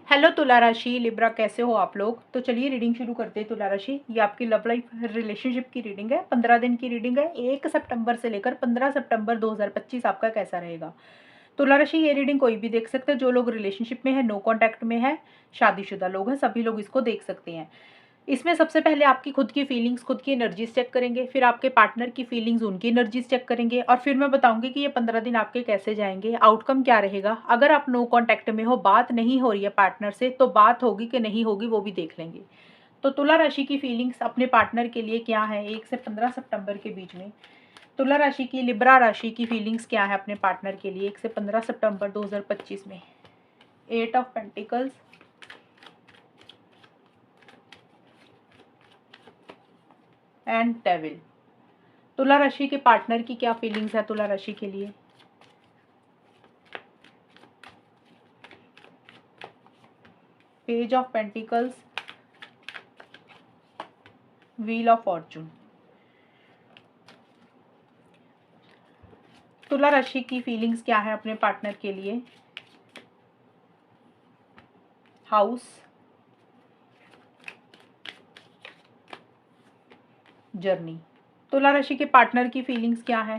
Hello तुला राशि Libra, कैसे हो आप लोग। तो चलिए रीडिंग शुरू करते हैं। तुला राशि, ये आपकी लव लाइफ रिलेशनशिप की रीडिंग है। 15 दिन की रीडिंग है। 1 सितंबर से लेकर 15 सितंबर 2025 आपका कैसा रहेगा। तुला राशि, ये रीडिंग कोई भी देख सकते हैं। जो लोग रिलेशनशिप में है, नो कॉन्टैक्ट में है, शादीशुदा लोग हैं, सभी लोग इसको देख सकते हैं। इसमें सबसे पहले आपकी खुद की फीलिंग्स, खुद की एनर्जीज चेक करेंगे, फिर आपके पार्टनर की फीलिंग्स, उनकी एनर्जीज चेक करेंगे, और फिर मैं बताऊंगी कि ये 15 दिन आपके कैसे जाएंगे, आउटकम क्या रहेगा। अगर आप नो कांटेक्ट में हो, बात नहीं हो रही है पार्टनर से, तो बात होगी कि नहीं होगी वो भी देख लेंगे। तो तुला राशि की फीलिंग्स अपने पार्टनर के लिए क्या है 1 से 15 सितंबर के बीच में। तुला राशि की, लिब्रा राशि की फीलिंग्स क्या है अपने पार्टनर के लिए 1 से 15 सितंबर 2025 में। 8 ऑफ पेंटिकल्स एंड डेविल। तुला राशि के पार्टनर की क्या फीलिंग्स है तुला राशि के लिए। Page of pentacles, wheel of Fortune. तुला राशि की फीलिंग्स क्या है अपने पार्टनर के लिए। House, journey. तुला राशि के पार्टनर की फीलिंग्स क्या है।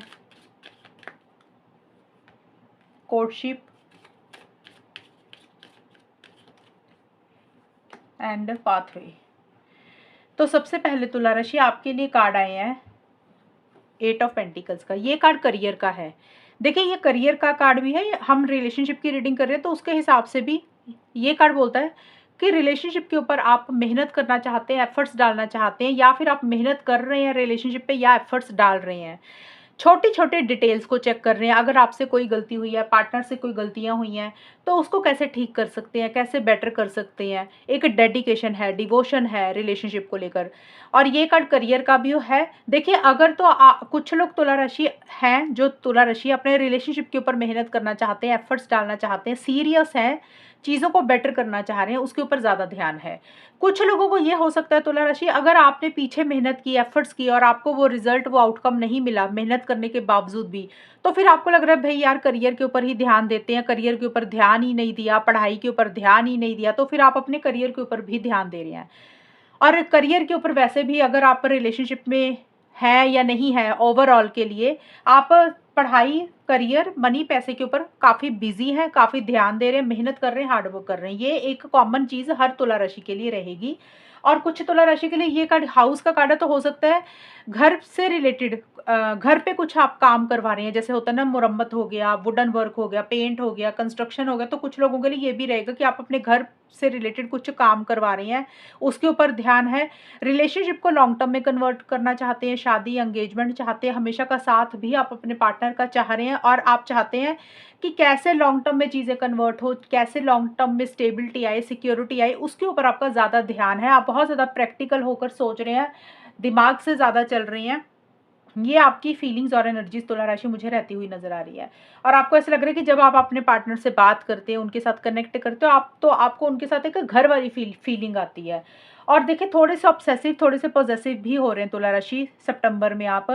Courtship and pathway. तो सबसे पहले तुला राशि, आपके लिए कार्ड आए हैं 8 ऑफ पेंटिकल्स का। ये कार्ड करियर का है। देखिए, ये करियर का कार्ड भी है। हम रिलेशनशिप की रीडिंग कर रहे हैं तो उसके हिसाब से भी ये कार्ड बोलता है कि रिलेशनशिप के ऊपर आप मेहनत करना चाहते हैं, एफर्ट्स डालना चाहते हैं, या फिर आप मेहनत कर रहे हैं रिलेशनशिप पे, या एफर्ट्स डाल रहे हैं। छोटी छोटे डिटेल्स को चेक कर रहे हैं। अगर आपसे कोई गलती हुई है, पार्टनर से कोई गलतियां हुई हैं, तो उसको कैसे ठीक कर सकते हैं, कैसे बेटर कर सकते हैं। एक डेडिकेशन है, डिवोशन है रिलेशनशिप को लेकर। और ये कार्ड करियर का भी है। देखिए, अगर तो कुछ लोग तुला राशि हैं जो तुला राशि अपने रिलेशनशिप के ऊपर मेहनत करना चाहते हैं, एफर्ट्स डालना चाहते हैं, सीरियस हैं, चीज़ों को बेटर करना चाह रहे हैं, उसके ऊपर ज़्यादा ध्यान है। कुछ लोगों को ये हो सकता है तुला राशि, अगर आपने पीछे मेहनत की, एफर्ट्स की, और आपको वो रिजल्ट, वो आउटकम नहीं मिला मेहनत करने के बावजूद भी, तो फिर आपको लग रहा है भाई यार करियर के ऊपर ही ध्यान देते हैं, करियर के ऊपर ध्यान ही नहीं दिया, पढ़ाई के ऊपर ध्यान ही नहीं दिया, तो फिर आप अपने करियर के ऊपर भी ध्यान दे रहे हैं। और करियर के ऊपर वैसे भी अगर आप रिलेशनशिप में है या नहीं है, ओवरऑल के लिए आप पढ़ाई, करियर, मनी, पैसे के ऊपर काफ़ी बिजी हैं, काफ़ी ध्यान दे रहे हैं, मेहनत कर रहे हैं, हार्ड वर्क कर रहे हैं। ये एक कॉमन चीज़ हर तुला राशि के लिए रहेगी। और कुछ तुला राशि के लिए ये कार्ड हाउस का कार्ड है, तो हो सकता है घर से रिलेटेड, घर पे कुछ आप काम करवा रहे हैं, जैसे होता है ना, मुरम्मत हो गया, वुडन वर्क हो गया, पेंट हो गया, कंस्ट्रक्शन हो गया। तो कुछ लोगों के लिए ये भी रहेगा कि आप अपने घर से रिलेटेड कुछ काम करवा रहे हैं, उसके ऊपर ध्यान है। रिलेशनशिप को लॉन्ग टर्म में कन्वर्ट करना चाहते हैं, शादी, एंगेजमेंट चाहते हैं, हमेशा का साथ भी आप अपने पार्टनर का चाह रहे हैं, और आप चाहते हैं कि कैसे लॉन्ग टर्म में चीज़ें कन्वर्ट हो, कैसे लॉन्ग टर्म में स्टेबिलिटी आए, सिक्योरिटी आए, उसके ऊपर आपका ज़्यादा ध्यान है। आप बहुत ज़्यादा प्रैक्टिकल होकर सोच रहे हैं, दिमाग से ज़्यादा चल रही हैं। ये आपकी फीलिंग्स और एनर्जीज तुला राशि मुझे रहती हुई नजर आ रही है। और आपको ऐसा लग रहा है कि जब आप अपने पार्टनर से बात करते हैं, उनके साथ कनेक्ट करते हो, आप तो आपको उनके साथ एक घर वाली फीलिंग आती है। और देखिए, थोड़े से ऑब्सेसिव, थोड़े से पॉजेसिव भी हो रहे हैं तुला राशि सितंबर में। आप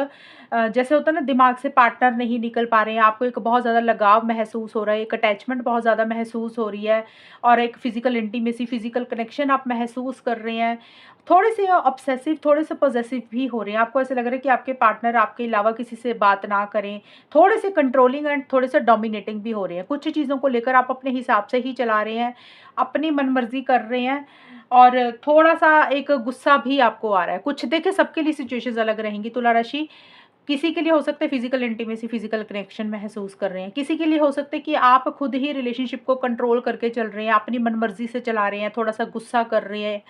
जैसे होता है ना, दिमाग से पार्टनर नहीं निकल पा रहे हैं, आपको एक बहुत ज़्यादा लगाव महसूस हो रहा है, एक अटैचमेंट बहुत ज़्यादा महसूस हो रही है, और एक फिजिकल इंटीमेसी, फिजिकल कनेक्शन आप महसूस कर रहे हैं। थोड़े से ऑब्सेसिव, थोड़े से पॉजेसिव भी हो रहे हैं। आपको ऐसा लग रहा है कि आपके पार्टनर आपके अलावा किसी से बात ना करें। थोड़े से कंट्रोलिंग एंड थोड़े से डोमिनेटिंग भी हो रहे हैं। कुछ चीज़ों को लेकर आप अपने हिसाब से ही चला रहे हैं, अपनी मनमर्जी कर रहे हैं, और थोड़ा सा एक गुस्सा भी आपको आ रहा है। कुछ देखिए, सबके लिए सिचुएशंस अलग रहेंगी तुला राशि। किसी के लिए हो सकता है फिजिकल इंटीमेसी, फिजिकल कनेक्शन महसूस कर रहे हैं। किसी के लिए हो सकता है कि आप खुद ही रिलेशनशिप को कंट्रोल करके चल रहे हैं, अपनी मनमर्जी से चला रहे हैं, थोड़ा सा गुस्सा कर रहे हैं,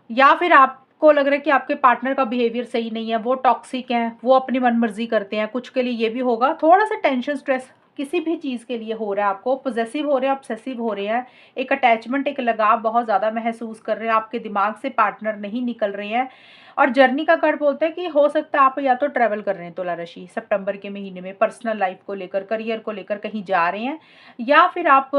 या फिर आपको लग रहा है कि आपके पार्टनर का बिहेवियर सही नहीं है, वो टॉक्सिक हैं, वो अपनी मनमर्जी करते हैं। कुछ के लिए ये भी होगा। थोड़ा सा टेंशन, स्ट्रेस किसी भी चीज़ के लिए हो रहा है आपको। पॉजेसिव हो रहे हैं, ऑब्सेसिव हो रहे हैं, एक अटैचमेंट, एक लगाव बहुत ज़्यादा महसूस कर रहे हैं, आपके दिमाग से पार्टनर नहीं निकल रहे हैं। और जर्नी का कार्ड बोलता है कि हो सकता है आप या तो ट्रैवल कर रहे हैं तुला राशि सितंबर के महीने में, पर्सनल लाइफ को लेकर, करियर को लेकर कहीं जा रहे हैं, या फिर आप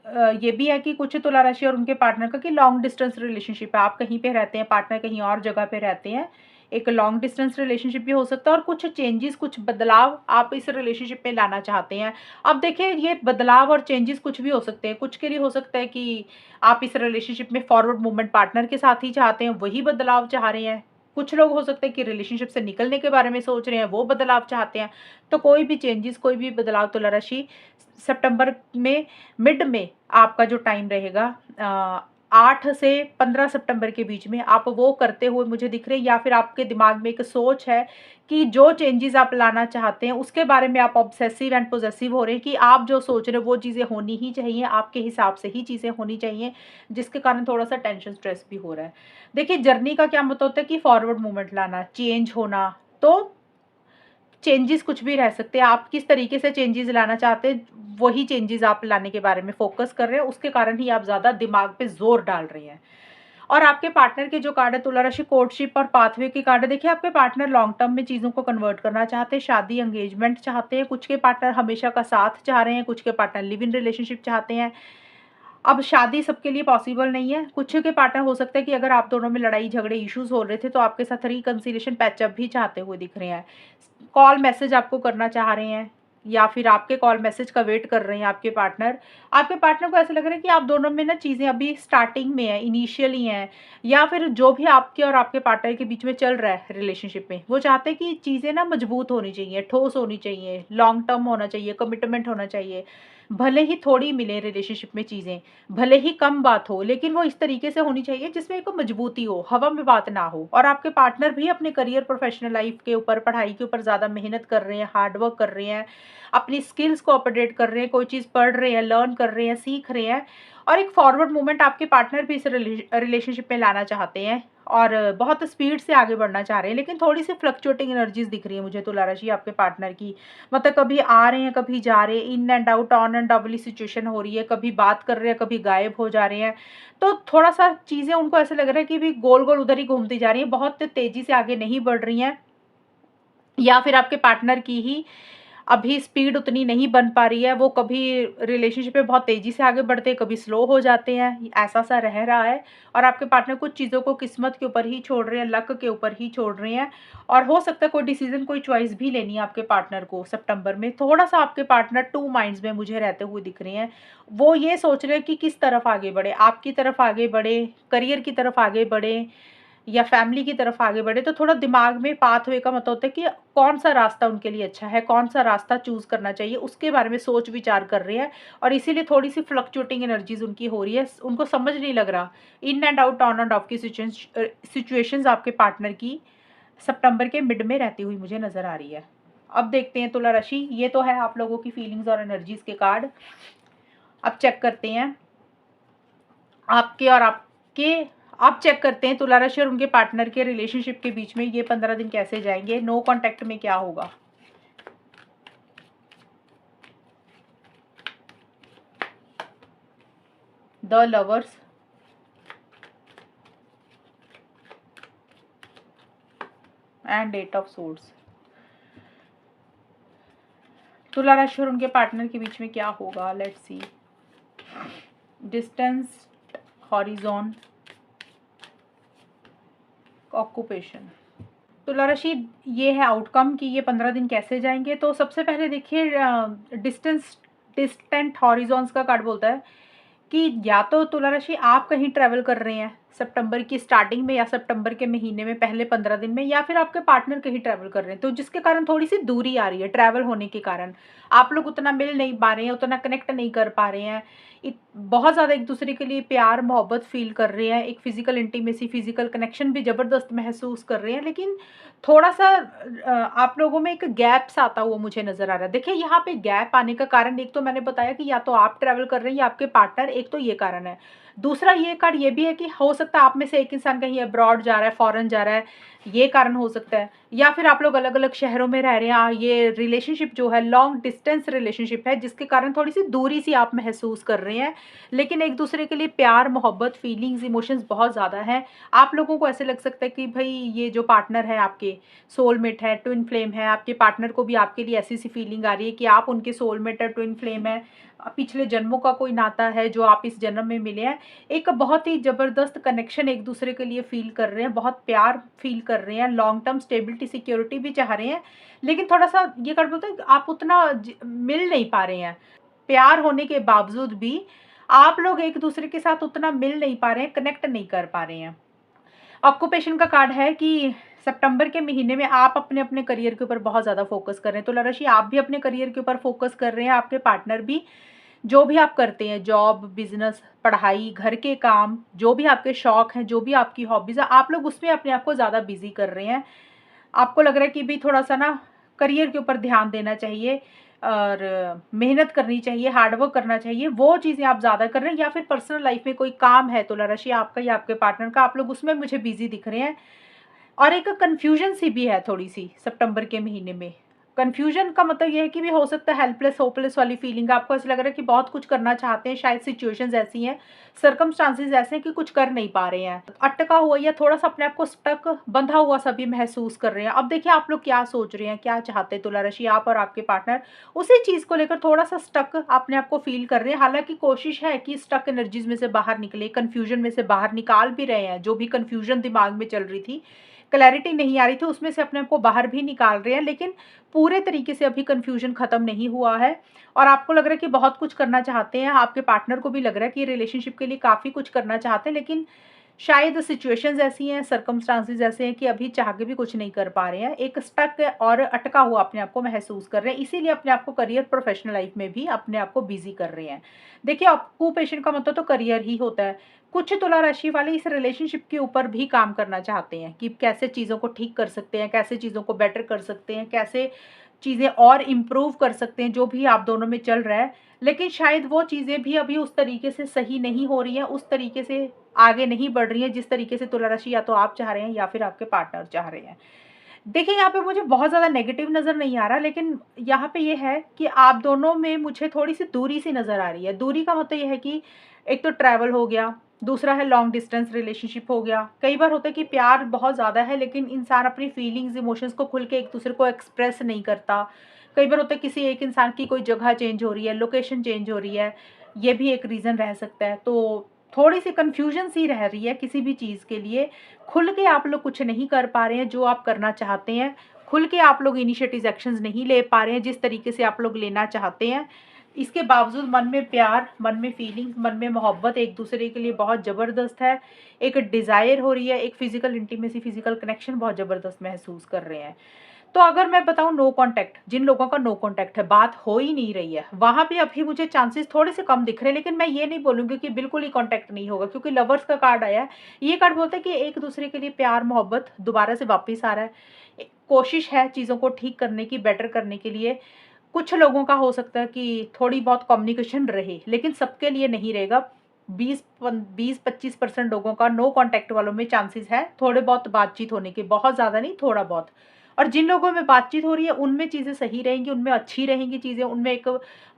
ये भी है कि कुछ तुला राशि और उनके पार्टनर का कि लॉन्ग डिस्टेंस रिलेशनशिप है। आप कहीं पे रहते हैं, पार्टनर कहीं और जगह पे रहते हैं, एक लॉन्ग डिस्टेंस रिलेशनशिप भी हो सकता है, और कुछ चेंजेस, कुछ बदलाव आप इस रिलेशनशिप में लाना चाहते हैं। अब देखिए, ये बदलाव और चेंजेस कुछ भी हो सकते हैं। कुछ के लिए हो सकता है कि आप इस रिलेशनशिप में फॉरवर्ड मूवमेंट पार्टनर के साथ ही चाहते हैं, वही बदलाव चाह रहे हैं। कुछ लोग हो सकते हैं कि रिलेशनशिप से निकलने के बारे में सोच रहे हैं, वो बदलाव चाहते हैं। तो कोई भी चेंजेस, कोई भी बदलाव तुला राशि सितंबर में मिड में आपका जो टाइम रहेगा 8 से 15 सितंबर के बीच में, आप वो करते हुए मुझे दिख रहे हैं, या फिर आपके दिमाग में एक सोच है कि जो चेंजेस आप लाना चाहते हैं उसके बारे में आप ऑब्सेसिव एंड पोजेसिव हो रहे हैं कि आप जो सोच रहे हो वो चीज़ें होनी ही चाहिए, आपके हिसाब से ही चीज़ें होनी चाहिए, जिसके कारण थोड़ा सा टेंशन स्ट्रेस भी हो रहा है। देखिए, जर्नी का क्या मतलब होता है कि फॉरवर्ड मूवमेंट लाना, चेंज होना। तो चेंजेस कुछ भी रह सकते हैं, आप किस तरीके से चेंजेस लाना चाहते हैं, वही चेंजेस आप लाने के बारे में फोकस कर रहे हैं, उसके कारण ही आप ज़्यादा दिमाग पे जोर डाल रहे हैं। और आपके पार्टनर के जो कार्ड है तुला राशि, कोर्टशिप और पाथवे की कार्ड है। देखिए, आपके पार्टनर लॉन्ग टर्म में चीज़ों को कन्वर्ट करना चाहते हैं, शादी एंगेजमेंट चाहते हैं। कुछ के पार्टनर हमेशा का साथ चाह रहे हैं, कुछ के पार्टनर लिव इन रिलेशनशिप चाहते हैं। अब शादी सबके लिए पॉसिबल नहीं है। कुछ के पार्टनर हो सकता है कि अगर आप दोनों में लड़ाई झगड़े इश्यूज हो रहे थे तो आपके साथ रिकंसिलिएशन पैचअप भी चाहते हुए दिख रहे हैं। कॉल मैसेज आपको करना चाह रहे हैं, या फिर आपके कॉल मैसेज का वेट कर रहे हैं आपके पार्टनर। आपके पार्टनर को ऐसा लग रहा है कि आप दोनों में ना चीज़ें अभी स्टार्टिंग में है, इनिशियली हैं, या फिर जो भी आपके और आपके पार्टनर के बीच में चल रहा है रिलेशनशिप में, वो चाहते हैं कि चीज़ें ना मजबूत होनी चाहिए, ठोस होनी चाहिए, लॉन्ग टर्म होना चाहिए, कमिटमेंट होना चाहिए। भले ही थोड़ी मिले रिलेशनशिप में चीज़ें, भले ही कम बात हो, लेकिन वो इस तरीके से होनी चाहिए जिसमें एक मजबूती हो, हवा में बात ना हो। और आपके पार्टनर भी अपने करियर, प्रोफेशनल लाइफ के ऊपर, पढ़ाई के ऊपर ज़्यादा मेहनत कर रहे हैं, हार्ड वर्क कर रहे हैं, अपनी स्किल्स को अपडेट कर रहे हैं, कोई चीज़ पढ़ रहे हैं, लर्न कर रहे हैं, सीख रहे हैं। और एक फॉरवर्ड मूवमेंट आपके पार्टनर भी इस रिलेशनशिप में लाना चाहते हैं, और बहुत स्पीड से आगे बढ़ना चाह रहे हैं, लेकिन थोड़ी सी फ्लक्चुएटिंग एनर्जीज दिख रही है मुझे तुला राशि आपके पार्टनर की। मतलब कभी आ रहे हैं, कभी जा रहे हैं, in and out, on end of वाली सिचुएशन हो रही है, कभी बात कर रहे हैं, कभी गायब हो जा रहे हैं। तो थोड़ा सा चीज़ें उनको ऐसा लग रहा है कि भी गोल गोल उधर ही घूमती जा रही है, बहुत तेजी से आगे नहीं बढ़ रही हैं, या फिर आपके पार्टनर की ही अभी स्पीड उतनी नहीं बन पा रही है। वो कभी रिलेशनशिप में बहुत तेज़ी से आगे बढ़ते हैं, कभी स्लो हो जाते हैं, ऐसा सा रह रहा है। और आपके पार्टनर कुछ चीज़ों को किस्मत के ऊपर ही छोड़ रहे हैं, लक के ऊपर ही छोड़ रहे हैं। और हो सकता है कोई डिसीजन, कोई चॉइस भी लेनी है आपके पार्टनर को सितंबर में। थोड़ा सा आपके पार्टनर टू माइंड्स में मुझे रहते हुए दिख रहे हैं। वो ये सोच रहे हैं कि किस तरफ आगे बढ़े, आपकी तरफ आगे बढ़े, करियर की तरफ आगे बढ़े, या फैमिली की तरफ आगे बढ़े। तो थोड़ा दिमाग में पाथवे का मतलब होता है कि कौन सा रास्ता उनके लिए अच्छा है, कौन सा रास्ता चूज करना चाहिए, उसके बारे में सोच विचार कर रहे हैं। और इसीलिए थोड़ी सी फ्लक्चुएटिंग एनर्जीज उनकी हो रही है, उनको समझ नहीं लग रहा। In and out, on end of की सिचुएशंस आपके पार्टनर की सितंबर के मिड में रहती हुई मुझे नजर आ रही है। अब देखते हैं तुला राशि, ये तो है आप लोगों की फीलिंग्स और एनर्जीज के कार्ड। अब चेक करते हैं आपके और आपके आप चेक करते हैं तुला राशि और उनके पार्टनर के रिलेशनशिप के बीच में ये 15 दिन कैसे जाएंगे, नो कांटेक्ट में क्या होगा। The lovers, and eight of swords. तुला राशि और उनके पार्टनर के बीच में क्या होगा, let's see. Distance, horizon, occupation. तुला राशि, ये है आउटकम कि ये 15 दिन कैसे जाएंगे। तो सबसे पहले देखिए, डिस्टेंट हॉरिजॉन्स का कार्ड बोलता है कि या तो तुला राशि आप कहीं ट्रैवल कर रहे हैं सितंबर की स्टार्टिंग में, या सितंबर के महीने में पहले 15 दिन में, या फिर आपके पार्टनर कहीं ट्रैवल कर रहे हैं, तो जिसके कारण थोड़ी सी दूरी आ रही है। ट्रैवल होने के कारण आप लोग उतना मिल नहीं पा रहे हैं, उतना कनेक्ट नहीं कर पा रहे हैं, बहुत ज़्यादा एक दूसरे के लिए प्यार मोहब्बत फील कर रहे हैं, एक फिजिकल इंटीमेसी, फिजिकल कनेक्शन भी ज़बरदस्त महसूस कर रहे हैं, लेकिन थोड़ा सा आप लोगों में एक गैप सा आता हुआ मुझे नज़र आ रहा है। देखिए, यहाँ पे गैप आने का कारण एक तो मैंने बताया कि या तो आप ट्रैवल कर रहे हैं या आपके पार्टनर, एक तो ये कारण है। दूसरा ये कार्ड ये भी है कि हो सकता है आप में से एक इंसान कहीं अब्रॉड जा रहा है, फॉरेन जा रहा है, ये कारण हो सकता है। या फिर आप लोग अलग अलग शहरों में रह रहे हैं, ये रिलेशनशिप जो है लॉन्ग डिस्टेंस रिलेशनशिप है, जिसके कारण थोड़ी सी दूरी सी आप महसूस कर रहे हैं, लेकिन एक दूसरे के लिए प्यार मोहब्बत फीलिंग्स इमोशंस बहुत ज़्यादा है। आप लोगों को ऐसे लग सकता है कि भाई ये जो पार्टनर है आपके सोलमेट है, ट्विन फ्लेम है। आपके पार्टनर को भी आपके लिए ऐसी सी फीलिंग आ रही है कि आप उनके सोलमेट है, ट्विन फ्लेम है। पिछले जन्मों का कोई नाता है जो आप इस जन्म में मिले हैं। एक बहुत ही ज़बरदस्त कनेक्शन एक दूसरे के लिए फ़ील कर रहे हैं, बहुत प्यार फ़ील कर रहे हैं, लॉन्ग टर्म स्टेबिलिटी सिक्योरिटी भी चाह रहे हैं। लेकिन थोड़ा-सा ये कर बोलते हैं आप उतना मिल नहीं पा रहे हैं। प्यार होने के बावजूद भी आप लोग एक दूसरे के साथ उतना मिल नहीं पा रहे हैं, कनेक्ट नहीं कर पा रहे हैं। ऑक्यूपेशन का कार्ड है कि सितंबर के महीने में आप अपने करियर के ऊपर बहुत ज़्यादा फोकस कर रहे हैं। तुला राशि, आप भी अपने करियर के ऊपर फोकस कर रहे हैं, आपके पार्टनर भी। जो भी आप करते हैं, जॉब, बिजनेस, पढ़ाई, घर के काम, जो भी आपके शौक हैं, जो भी आपकी हॉबीज़ है, आप लोग उसमें अपने आप को ज़्यादा बिजी कर रहे हैं। आपको लग रहा है कि भी थोड़ा सा ना करियर के ऊपर ध्यान देना चाहिए और मेहनत करनी चाहिए, हार्डवर्क करना चाहिए, वो चीज़ें आप ज़्यादा कर रहे हैं। या फिर पर्सनल लाइफ में कोई काम है तुला राशि आपका या आपके पार्टनर का, आप लोग उसमें मुझे बिजी दिख रहे हैं। और एक कन्फ्यूजन सी भी है थोड़ी सी सितंबर के महीने में। कन्फ्यूजन का मतलब ये है कि भी हो सकता है हेल्पलेस होपलेस वाली फीलिंग, आपको ऐसा लग रहा है कि बहुत कुछ करना चाहते हैं, शायद सिचुएशंस ऐसी हैं, सर्कमस्टांसेस ऐसे हैं कि कुछ कर नहीं पा रहे हैं, अटका हुआ या थोड़ा सा अपने आप को स्टक बंधा हुआ सा भी महसूस कर रहे हैं। अब देखिए आप लोग क्या सोच रहे हैं, क्या चाहते हैं तुला राशि, आप और आपके पार्टनर उसी चीज़ को लेकर थोड़ा सा स्टक अपने आप को फील कर रहे हैं। हालांकि कोशिश है कि स्टक एनर्जीज में से बाहर निकले, कन्फ्यूजन में से बाहर निकाल भी रहे हैं। जो भी कन्फ्यूजन दिमाग में चल रही थी, क्लैरिटी नहीं आ रही थी, उसमें से अपने आप को बाहर भी निकाल रहे हैं। लेकिन पूरे तरीके से अभी कन्फ्यूजन खत्म नहीं हुआ है और आपको लग रहा है कि बहुत कुछ करना चाहते हैं। आपके पार्टनर को भी लग रहा है कि रिलेशनशिप के लिए काफ़ी कुछ करना चाहते हैं, लेकिन शायद सिचुएशंस ऐसी हैं, सर्कमस्टांसेस ऐसे हैं कि अभी चाह के भी कुछ नहीं कर पा रहे हैं। एक स्टक और अटका हुआ अपने आप को महसूस कर रहे हैं, इसीलिए अपने आप को करियर, प्रोफेशनल लाइफ में भी अपने आप को बिजी कर रहे हैं। देखिए ऑक्यूपेशन का मतलब तो करियर ही होता है। कुछ तुला राशि वाले इस रिलेशनशिप के ऊपर भी काम करना चाहते हैं कि कैसे चीज़ों को ठीक कर सकते हैं, कैसे चीज़ों को बेटर कर सकते हैं, कैसे चीज़ें और इम्प्रूव कर सकते हैं, जो भी आप दोनों में चल रहा है। लेकिन शायद वो चीज़ें भी अभी उस तरीके से सही नहीं हो रही हैं, उस तरीके से आगे नहीं बढ़ रही हैं जिस तरीके से तुला राशि या तो आप चाह रहे हैं या फिर आपके पार्टनर चाह रहे हैं। देखिए यहाँ पे मुझे बहुत ज़्यादा नेगेटिव नज़र नहीं आ रहा, लेकिन यहाँ पे ये है कि आप दोनों में मुझे थोड़ी-सी दूरी सी नज़र आ रही है। दूरी का मतलब ये है कि एक तो ट्रैवल हो गया, दूसरा है लॉन्ग डिस्टेंस रिलेशनशिप हो गया। कई बार होता है कि प्यार बहुत ज़्यादा है लेकिन इंसान अपनी फीलिंग्स, इमोशंस को खुल के एक-दूसरे को एक्सप्रेस नहीं करता। कई बार होता है किसी एक इंसान की कोई जगह चेंज हो रही है, लोकेशन चेंज हो रही है, ये भी एक रीज़न रह सकता है। तो थोड़ी-सी कन्फ्यूजन सी रह रही है किसी भी चीज़ के लिए। खुल के आप लोग कुछ नहीं कर पा रहे हैं जो आप करना चाहते हैं। खुल के आप लोग इनिशिएटिव एक्शंस नहीं ले पा रहे हैं जिस तरीके से आप लोग लेना चाहते हैं। इसके बावजूद मन में प्यार, मन में फीलिंग्स, मन में मोहब्बत एक दूसरे के लिए बहुत ज़बरदस्त है। एक डिज़ायर हो रही है, एक फ़िज़िकल इंटीमेसी, फ़िज़िकल कनेक्शन बहुत ज़बरदस्त महसूस कर रहे हैं। तो अगर मैं बताऊँ नो कॉन्टैक्ट, जिन लोगों का नो कॉन्टैक्ट है, बात हो ही नहीं रही है, वहाँ पे अभी मुझे चांसेस थोड़े से कम दिख रहे हैं। लेकिन मैं ये नहीं बोलूँगी कि बिल्कुल ही कॉन्टैक्ट नहीं होगा, क्योंकि लवर्स का कार्ड आया है। ये कार्ड बोलता है कि एक दूसरे के लिए प्यार, मोहब्बत दोबारा से वापस आ रहा है। कोशिश है चीज़ों को ठीक करने की, बेटर करने के लिए। कुछ लोगों का हो सकता है कि थोड़ी बहुत कम्युनिकेशन रहे, लेकिन सबके लिए नहीं रहेगा। 20-25% लोगों का नो कॉन्टैक्ट वालों में चांसेस है थोड़े बहुत बातचीत होने के, बहुत ज़्यादा नहीं, थोड़ा बहुत। और जिन लोगों में बातचीत हो रही है उनमें चीज़ें सही रहेंगी, उनमें अच्छी रहेंगी चीज़ें, उनमें एक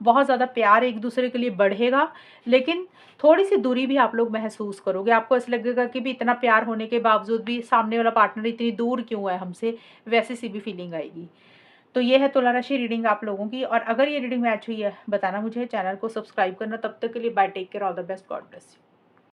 बहुत ज़्यादा प्यार एक दूसरे के लिए बढ़ेगा। लेकिन थोड़ी-सी दूरी भी आप लोग महसूस करोगे। आपको ऐसा लगेगा कि भी इतना प्यार होने के बावजूद भी सामने वाला पार्टनर इतनी दूर क्यों है हमसे, वैसी सी भी फीलिंग आएगी। तो ये है तुला राशि रीडिंग आप लोगों की। और अगर ये रीडिंग मैच हुई है, बताना मुझे, चैनल को सब्सक्राइब करना। तब तक के लिए bye, take care, all the best, God bless you.